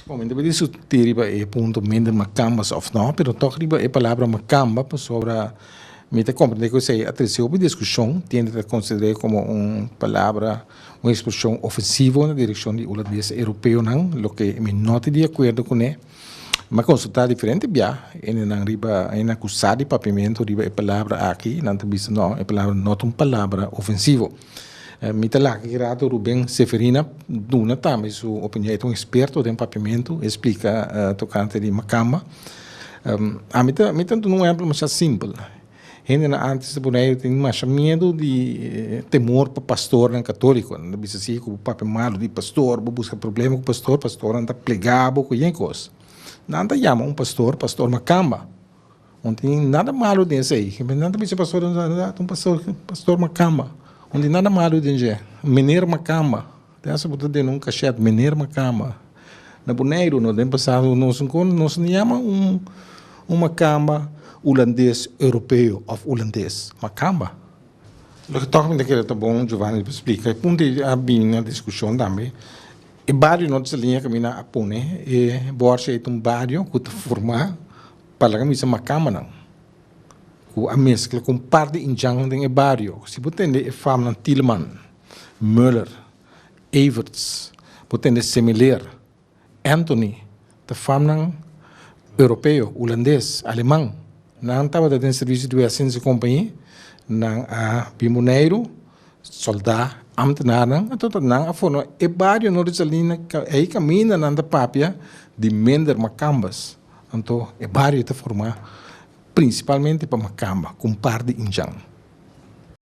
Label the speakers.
Speaker 1: Bom, ainda bem discutir riba é ponto minder macambas of não, pero toch riba é palavra macamba sobre me te compreender que você atrasou a discussão, tende a considerar como palavra, uma expressão ofensiva na direção de holandês europeu não, lo que me nota de acordo com ele. Mas consultar diferente bia, ele não riba, ele acusar de papimento riba é palavra aqui, não te bisa não, é palavra não uma palavra ofensivo. Mita lá que rato Rubén Seferina duna também sua opinião é um experto em papimento explica tocante de macamba mita não é um mais simples ainda antes de boneiro tem mais medo de temor para pastor não católico não bisa assim com o papel malo de pastor busca problema com o pastor anda plegado com qualquer coisa nada chama pastor macamba não tem nada malo nisso aí nada bisa pastor pastor macamba onde nada malo dinge mineiro macamba essa botou de num cachete mineiro macamba na boneiro no tempo passado nós chama macamba holandês europeu of holandês macamba o que toca me tá bom Giovanni explica e ponto a bem na discussão também e bairro não se linha caminha a pone e borse é um bairro que formar para camisa macamba não a mescla com parte injang de bairro. Se você tem fama Tillman, Müller, Everts, você tem Semiler, Anthony, de fama europeu, holandês, alemão. Não estava dando serviço de assistência companhia, não a pimoneiro, soldado, ambtenaar, então não a forma e bairro não resalina aí caminha na papia de mender macambas. Então e bairro está formar principalmente para macamba, com par de injang.